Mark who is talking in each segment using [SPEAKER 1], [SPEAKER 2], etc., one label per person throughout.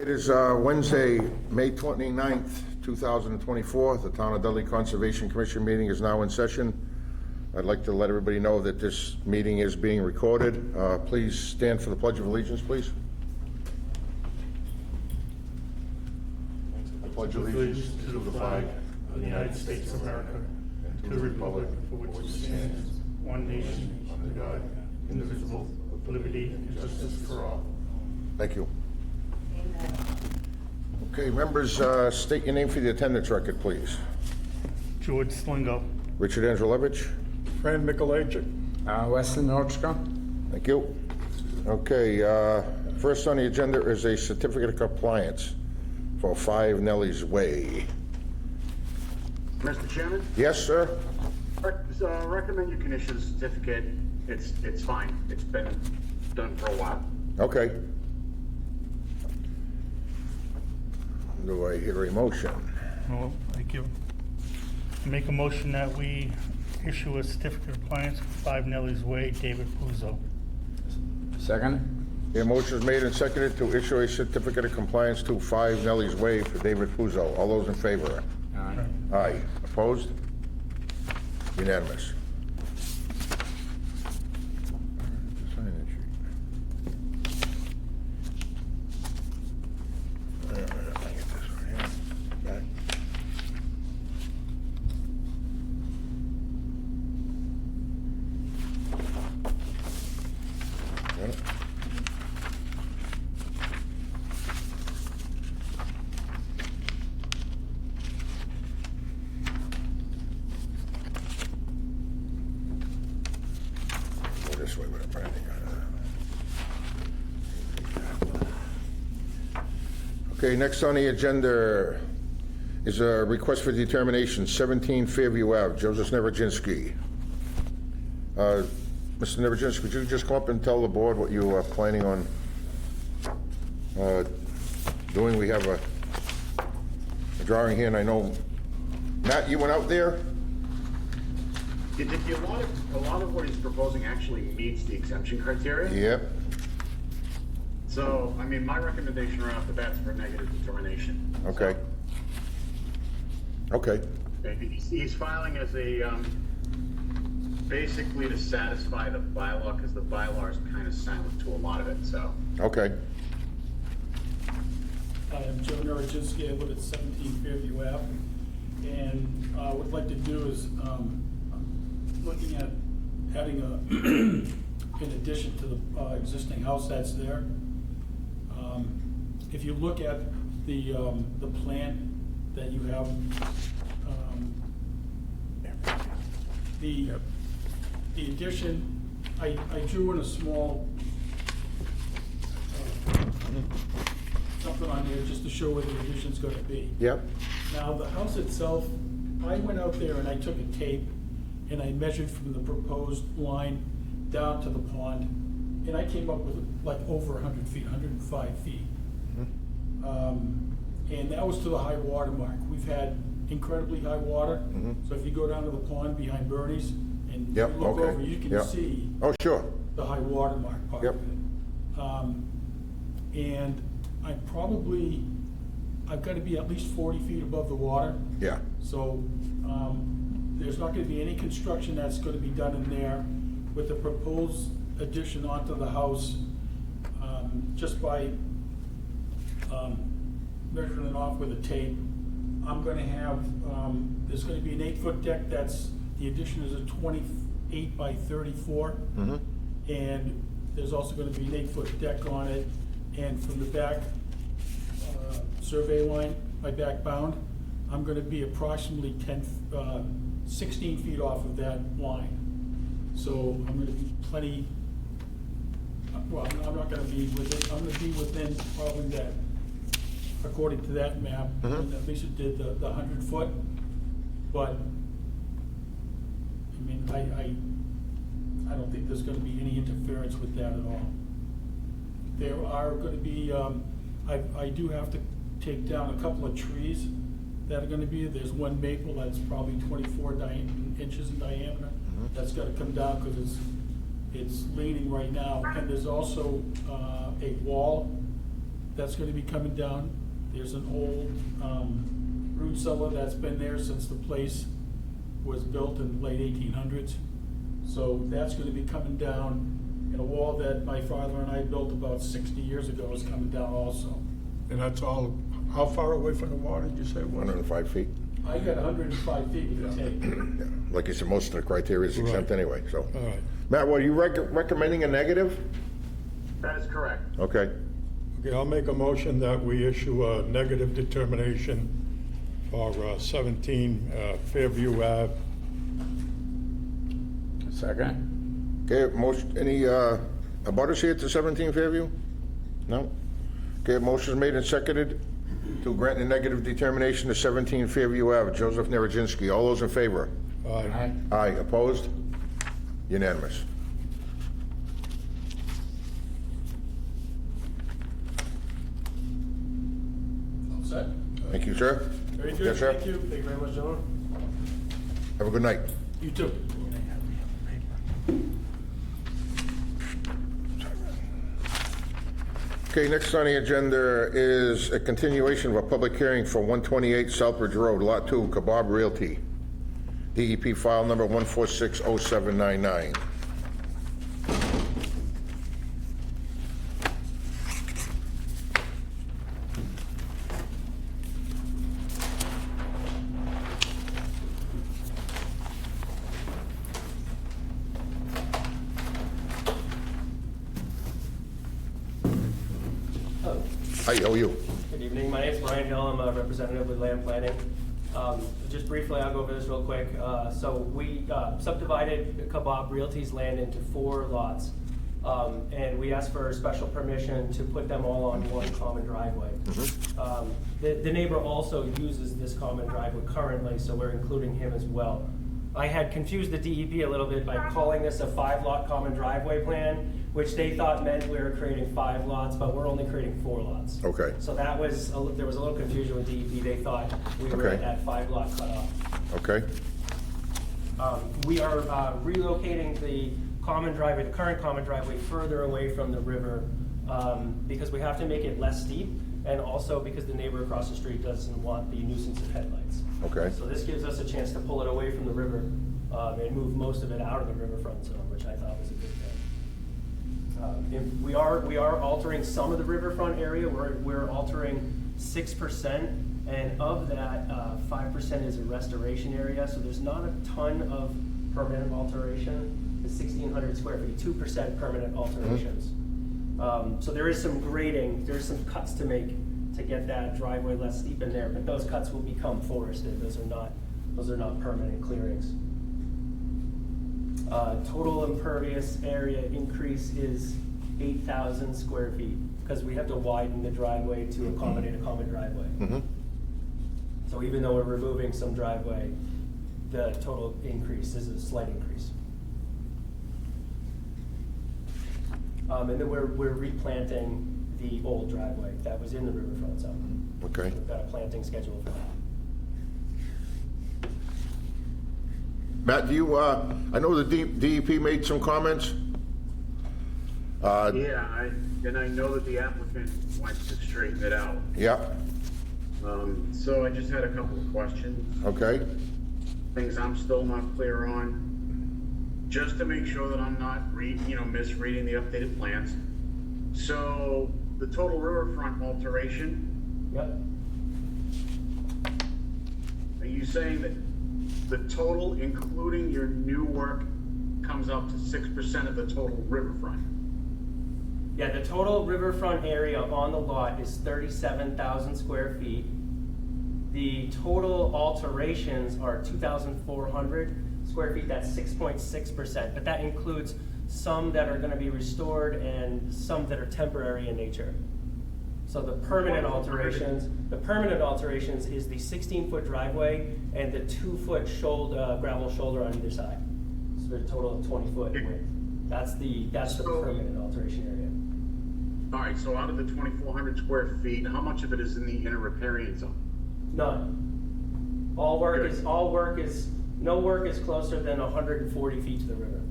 [SPEAKER 1] It is Wednesday, May 29th, 2024. The Town of Dudley Conservation Commission meeting is now in session. I'd like to let everybody know that this meeting is being recorded. Please stand for the Pledge of Allegiance, please. I pledge allegiance to the flag
[SPEAKER 2] of the United States of America and to the republic for which it stands, one nation, under God, indivisible, with liberty and justice for all.
[SPEAKER 1] Thank you. Okay, members, state your name for the attendance record, please.
[SPEAKER 2] George Slingo.
[SPEAKER 1] Richard Angelevich.
[SPEAKER 3] Fran Mikulajczyk.
[SPEAKER 4] Weston Norchka.
[SPEAKER 1] Thank you. Okay, first on the agenda is a certificate of compliance for 5 Nelly's Way.
[SPEAKER 5] Mr. Chairman,
[SPEAKER 1] Yes, sir?
[SPEAKER 5] recommend you can issue the certificate. It's fine. It's been done for a while.
[SPEAKER 1] Okay. Do I hear a motion?
[SPEAKER 2] Well, thank you. Make a motion that we issue a certificate of compliance for 5 Nelly's Way, David Puzo.
[SPEAKER 4] Second.
[SPEAKER 1] The motion is made and seconded to issue a certificate of compliance to 5 Nelly's Way for David Puzo. All those in favor?
[SPEAKER 4] Aye.
[SPEAKER 1] Aye. Opposed? Unanimous. Sign that sheet. I get this one here. Back. Got it? Go this way with a branding on it. Okay, next on the agenda is a request for determination, 17 Fairview Ave, Joseph Neverjinsky. Mr. Neverjinsky, could you just come up and tell the board what you are planning on doing? We have a drawing here, and I know, Matt, you went out there?
[SPEAKER 5] A lot of what he's proposing actually meets the exemption criteria.
[SPEAKER 1] Yep.
[SPEAKER 5] So, I mean, my recommendation right off the bat is for negative determination.
[SPEAKER 1] Okay. Okay.
[SPEAKER 5] He's filing as a, basically to satisfy the bylaw, because the bylaw is kind of silent to a lot of it, so.
[SPEAKER 1] Okay.
[SPEAKER 3] I am Joe Narajinsky. I live at 17 Fairview Ave. And what I'd like to do is, I'm looking at adding an addition to the existing house that's there. If you look at the plan that you have, the addition, I drew in a small something on there just to show where the addition's gonna be.
[SPEAKER 1] Yep.
[SPEAKER 3] Now, the house itself, I went out there and I took a tape and I measured from the proposed line down to the pond, and I came up with like over 100 feet, 105 feet. And that was to the high water mark. We've had incredibly high water, so if you go down to the pond behind Bernie's and you
[SPEAKER 1] Yep,
[SPEAKER 3] look
[SPEAKER 1] okay.
[SPEAKER 3] over, you can
[SPEAKER 1] Yep.
[SPEAKER 3] see
[SPEAKER 1] Oh, sure.
[SPEAKER 3] the high water mark part
[SPEAKER 1] Yep.
[SPEAKER 3] of it. And I've got to be at least 40 feet above the water.
[SPEAKER 1] Yeah.
[SPEAKER 3] So there's not going to be any construction that's going to be done in there with the proposed addition onto the house. Just by measuring it off with a tape, I'm going to have, there's going to be an 8-foot deck. The addition is a 28 by 34. And there's also going to be an 8-foot deck on it. And from the back survey line, my back bound, I'm going to be approximately 16 feet off of that line. So I'm going to be plenty, well, I'm not going to be within, I'm going to be within probably that, according to that map, and at least it did the 100 foot. But, I mean, I don't think there's going to be any interference with that at all. There are going to be, I do have to take down a couple of trees that are going to be, there's one maple that's probably 24 inches in diameter. That's got to come down because it's leaning right now. And there's also a wall that's gonna be coming down. There's an old, root cellar that's been there since the place was built in the late 1800s. So that's gonna be coming down, and a wall that my father and I built about 60 years ago is coming down also.
[SPEAKER 6] And that's all, how far away from the water did you say it was?
[SPEAKER 1] 105 feet.
[SPEAKER 3] I got 105 feet with the tape.
[SPEAKER 1] Yeah. Like you said, most of the criteria is exempt
[SPEAKER 6] Right.
[SPEAKER 1] anyway, so.
[SPEAKER 6] All right.
[SPEAKER 1] Matt, what, are you recommending a negative?
[SPEAKER 5] That is correct.
[SPEAKER 1] Okay.
[SPEAKER 6] Okay, I'll make a motion that we issue a negative determination for 17 Fairview Ave.
[SPEAKER 4] Second?
[SPEAKER 1] Okay, motion, any, abutters here to 17 Fairview? No? Okay, motion is made and seconded to grant a negative determination to 17 Fairview Ave. Joseph Nerajinski, all those in favor?
[SPEAKER 6] Aye.
[SPEAKER 1] Aye, opposed? Unanimous.
[SPEAKER 3] All set?
[SPEAKER 1] Thank you, sir.
[SPEAKER 3] Very good,
[SPEAKER 1] Yes, sir.
[SPEAKER 3] thank you. Thank you very much, gentlemen.
[SPEAKER 1] Have a good night.
[SPEAKER 3] You too.
[SPEAKER 1] Okay, next on the agenda is a continuation of a public hearing for 128 Southbridge Road, Lot 2, Kebab Realty. DEP file number 1460799. Hi, how are you?
[SPEAKER 7] Good evening, my name is Brian Hill, I'm a representative with Land Planning. Just briefly, I'll go over this real quick. So we subdivided Kebab Realty's land into 4 lots. And we asked for special permission to put them all on one common driveway. The neighbor also uses this common driveway currently, so we're including him as well. I had confused the DEP a little bit by calling this a 5-lot common driveway plan, which they thought meant we were creating 5 lots, but we're only creating 4 lots.
[SPEAKER 1] Okay.
[SPEAKER 7] So that was, there was a little confusion with DEP. They thought we were
[SPEAKER 1] Okay.
[SPEAKER 7] at that 5-lot cutoff.
[SPEAKER 1] Okay,
[SPEAKER 7] We are relocating the common driveway, the current common driveway, further away from the river because we have to make it less steep, and also because the neighbor across the street doesn't want the nuisance of headlights.
[SPEAKER 1] okay,
[SPEAKER 7] So this gives us a chance to pull it away from the river and move most of it out of the riverfront zone, which I thought was a good thing. And we are altering some of the riverfront area. We're altering 6%, and of that, 5% is a restoration area. So there's not a ton of permanent alteration. It's 1,600 square feet, 2% permanent alterations. So there is some grading, there's some cuts to make to get that driveway less steep in there, but those cuts will become forested. Those are not permanent clearings. Total impervious area increase is 8,000 square feet because we have to widen the driveway to accommodate a common driveway. So even though we're removing some driveway, the total increase is a slight increase. And then we're replanting the old driveway that was in the riverfront zone.
[SPEAKER 1] okay.
[SPEAKER 7] We've got a planting schedule for that.
[SPEAKER 1] Matt, do you, I know the DEP made some comments.
[SPEAKER 5] Yeah, I know that the applicant wants to straighten it out.
[SPEAKER 1] Yeah,
[SPEAKER 5] So I just had a couple of questions,
[SPEAKER 1] okay,
[SPEAKER 5] things I'm still not clear on. Just to make sure that I'm not misreading the updated plans. So the total riverfront alteration,
[SPEAKER 7] Yep.
[SPEAKER 5] are you saying that the total, including your new work, comes up to 6% of the total riverfront?
[SPEAKER 7] Yeah, the total riverfront area on the lot is 37,000 square feet. The total alterations are 2,400 square feet, that's 6.6%, but that includes some that are gonna be restored and some that are temporary in nature. So the permanent alterations is the 16-foot driveway and the 2-foot gravel shoulder on either side. So a total of 20-foot in width. That's the permanent alteration area.
[SPEAKER 5] All right, so out of the 2,400 square feet, how much of it is in the inner riparian zone?
[SPEAKER 7] None. No work is closer than 140 feet to the river.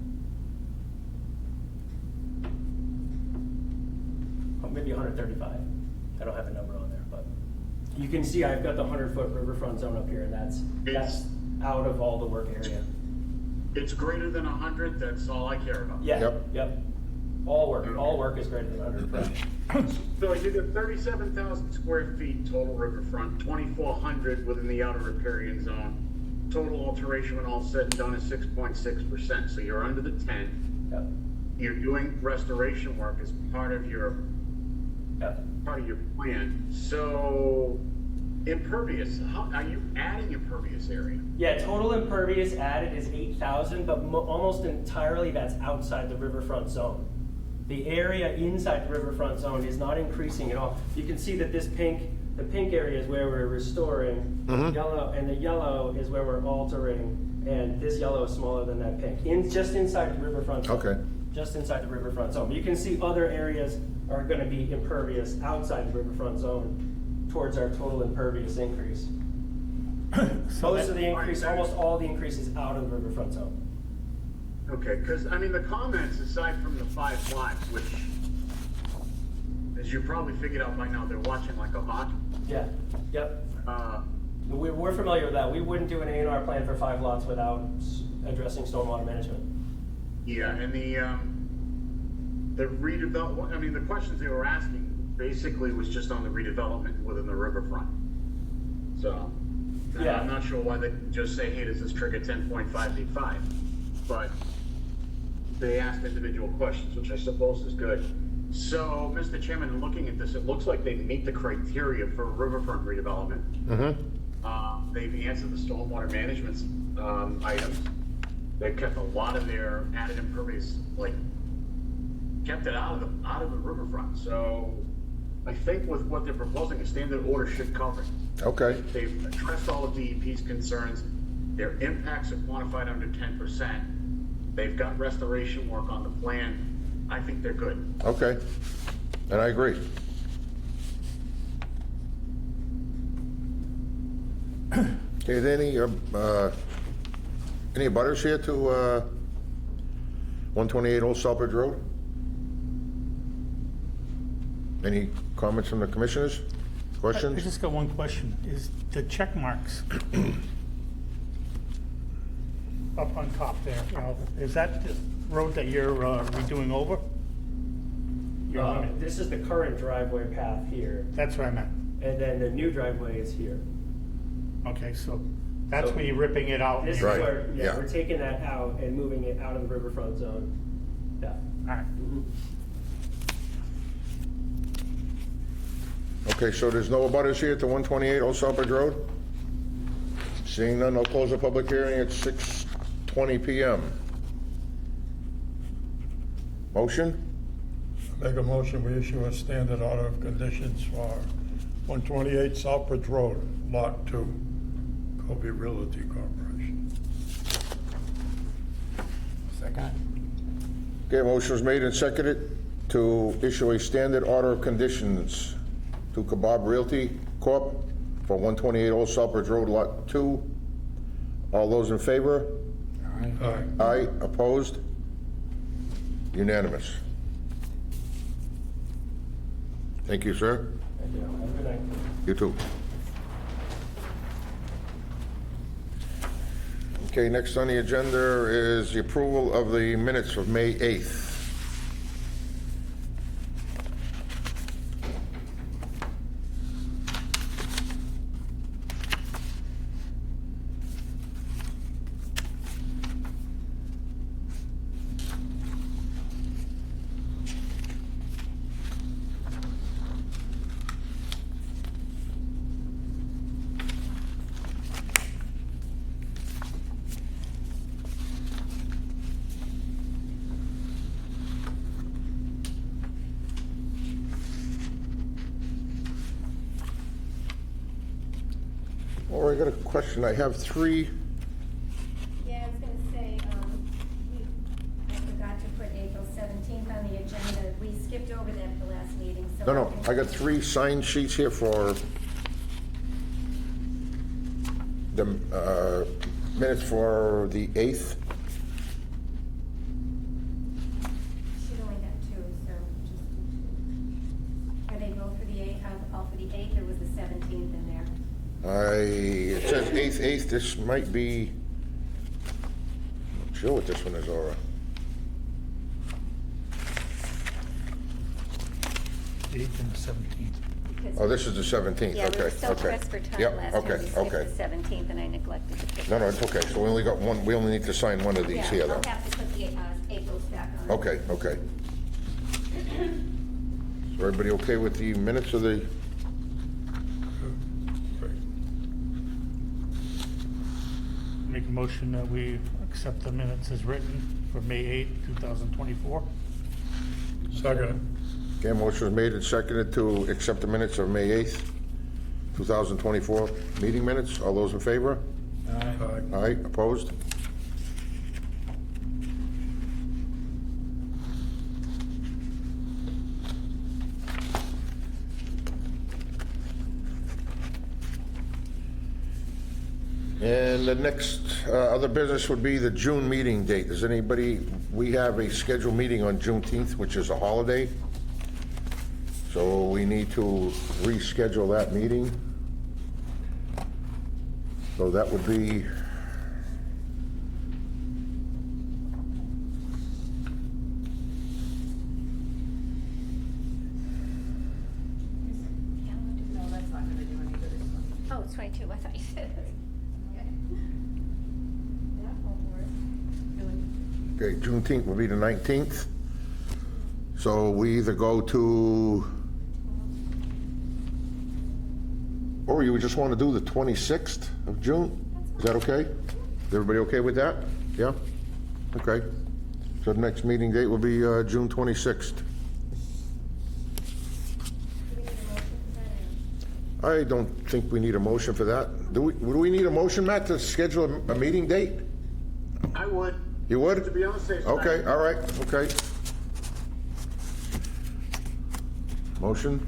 [SPEAKER 7] Maybe 135. I don't have a number on there, but you can see I've got the 100-foot riverfront zone up here, and that's out of all the work area.
[SPEAKER 5] It's greater than 100, that's all I care about.
[SPEAKER 7] Yeah,
[SPEAKER 1] Yep.
[SPEAKER 7] yep. All work is greater than 100, correct?
[SPEAKER 5] So you got 37,000 square feet total riverfront, 2,400 within the outer riparian zone. Total alteration when all said and done is 6.6%, so you're under the 10.
[SPEAKER 7] Yep,
[SPEAKER 5] You're doing restoration work as part of your
[SPEAKER 7] yep.
[SPEAKER 5] plan. So impervious, how, are you adding impervious area?
[SPEAKER 7] Yeah, total impervious added is 8,000, but almost entirely that's outside the riverfront zone. The area inside the riverfront zone is not increasing at all. You can see that the pink area is where we're restoring, yellow, and the yellow is where we're altering, and this yellow is smaller than that pink, just inside the riverfront zone.
[SPEAKER 1] Okay.
[SPEAKER 7] Just inside the riverfront zone. You can see other areas are gonna be impervious outside the riverfront zone towards our total impervious increase. Most of the increase, almost all the increase is out of the riverfront zone.
[SPEAKER 5] Okay, because, I mean, the comments, aside from the 5 lots, which, as you probably figured out by now, they're watching like a hawk.
[SPEAKER 7] Yeah, yep.
[SPEAKER 5] Uh,
[SPEAKER 7] We're familiar with that. We wouldn't do an A&R plan for 5 lots without addressing stormwater management.
[SPEAKER 5] yeah, and the redevelopment, I mean, the questions they were asking basically was just on the redevelopment within the riverfront. So,
[SPEAKER 7] Yeah.
[SPEAKER 5] I'm not sure why they didn't just say, hey, does this trigger 10.5B5? But they asked individual questions, which I suppose is good. So, Mr. Chairman, looking at this, it looks like they meet the criteria for riverfront redevelopment. They've answered the stormwater management items. They've kept a lot of their added impervious, like, kept it out of the riverfront. So, I think with what they're proposing, a standard order should cover it.
[SPEAKER 1] Okay.
[SPEAKER 5] They've addressed all of DEP's concerns. Their impacts are quantified under 10%. They've got restoration work on the plan. I think they're good.
[SPEAKER 1] Okay. And I agree. Okay, is there any butters here to 128 Old Southbridge Road? Any comments from the commissioners?
[SPEAKER 2] I
[SPEAKER 1] Questions?
[SPEAKER 2] just got one question. Is the check marks up on top there, you know, is that the road that you're redoing over? You're on it.
[SPEAKER 7] This is the current driveway path here,
[SPEAKER 2] That's what I meant.
[SPEAKER 7] and then the new driveway is here.
[SPEAKER 2] Okay, so that's
[SPEAKER 7] So-
[SPEAKER 2] where you're ripping it out.
[SPEAKER 7] This is
[SPEAKER 1] Right,
[SPEAKER 7] where,
[SPEAKER 1] yeah.
[SPEAKER 7] we're taking that out and moving it out of the riverfront zone. Yeah.
[SPEAKER 2] All right.
[SPEAKER 1] Okay, so there's no butters here to 128 Old Southbridge Road? Seeing none, I'll close the public hearing at 6:20 PM. Motion?
[SPEAKER 6] Make a motion, we issue a standard order of conditions for 128 Southbridge Road, Lot 2, Kobe Realty Corporation.
[SPEAKER 4] Second?
[SPEAKER 1] Okay, motion was made and seconded to issue a standard order of conditions to Kebab Realty Corp. for 128 Old Southbridge Road, Lot 2. All those in favor?
[SPEAKER 6] Aye.
[SPEAKER 1] Aye, opposed? Unanimous. Thank you, sir.
[SPEAKER 7] Thank you. Have a good night.
[SPEAKER 1] You too. Okay, next on the agenda is the approval of the minutes of May 8th. Or I got a question. I have 3.
[SPEAKER 8] Yeah, I was gonna say, I forgot to put April 17th on the agenda. We skipped over that at the last meeting, so.
[SPEAKER 1] No, I got 3 signed sheets here for the minutes for the 8th.
[SPEAKER 8] Should only have 2, so just do 2. Are they both for the 8th?
[SPEAKER 1] 8th, this might be, not sure what this one is, Laura.
[SPEAKER 2] 8th and 17th.
[SPEAKER 8] because-
[SPEAKER 1] Oh, this is the 17th, okay,
[SPEAKER 8] Yeah, we were so
[SPEAKER 1] okay.
[SPEAKER 8] pressed for time
[SPEAKER 1] Yep,
[SPEAKER 8] last time,
[SPEAKER 1] okay,
[SPEAKER 8] we skipped
[SPEAKER 1] okay.
[SPEAKER 8] the 17th, and I neglected to put.
[SPEAKER 1] No, no, it's okay, so we only got one, we only need to sign one of these here,
[SPEAKER 8] Yeah,
[SPEAKER 1] though.
[SPEAKER 8] I'll have to put the April's back on.
[SPEAKER 1] Okay, okay. So everybody okay with the minutes of the,
[SPEAKER 2] Make a motion that we accept the minutes as written for May 8th, 2024.
[SPEAKER 6] Second.
[SPEAKER 1] okay, motion was made and seconded to accept the minutes of May 8th, 2024 meeting minutes. All those in favor?
[SPEAKER 6] Aye.
[SPEAKER 1] Aye, opposed? And the next other business would be the June meeting date. Does anybody, we have a scheduled meeting on Juneteenth, which is a holiday. So we need to reschedule that meeting. So that would be,
[SPEAKER 9] No, that's not gonna do any good.
[SPEAKER 8] Oh, it's 22, I thought you said. That won't work.
[SPEAKER 1] okay, Juneteenth will be the 19th. So we either go to, or you would just want to do the 26th of June? Is that okay? Is everybody okay with that? Yeah? Okay. So the next meeting date will be June 26th.
[SPEAKER 8] Do we need a motion for that, or?
[SPEAKER 1] I don't think we need a motion for that. Do we need a motion, Matt, to schedule a meeting date?
[SPEAKER 5] I would.
[SPEAKER 1] You would?
[SPEAKER 5] To be on the safe side.
[SPEAKER 1] Okay, all right, okay. Motion?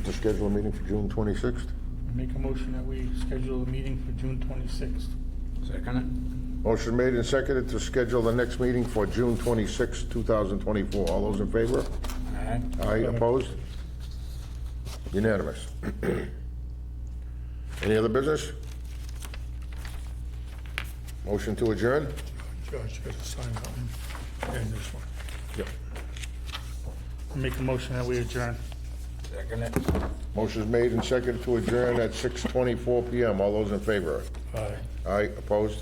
[SPEAKER 1] To schedule a meeting for June 26th?
[SPEAKER 2] Make a motion that we schedule a meeting for June 26th.
[SPEAKER 4] Second
[SPEAKER 1] Motion made and seconded to schedule the next meeting for June 26th, 2024. All those in favor?
[SPEAKER 4] it. Aye.
[SPEAKER 1] Aye, opposed? Unanimous. Any other business? Motion to adjourn?
[SPEAKER 6] Josh, you gotta sign that one. And this one.
[SPEAKER 1] Yep.
[SPEAKER 2] Make a motion that we adjourn.
[SPEAKER 4] Second it.
[SPEAKER 1] Motion is made and seconded to adjourn at 6:24 PM. All those in favor?
[SPEAKER 6] Aye.
[SPEAKER 1] Aye, opposed?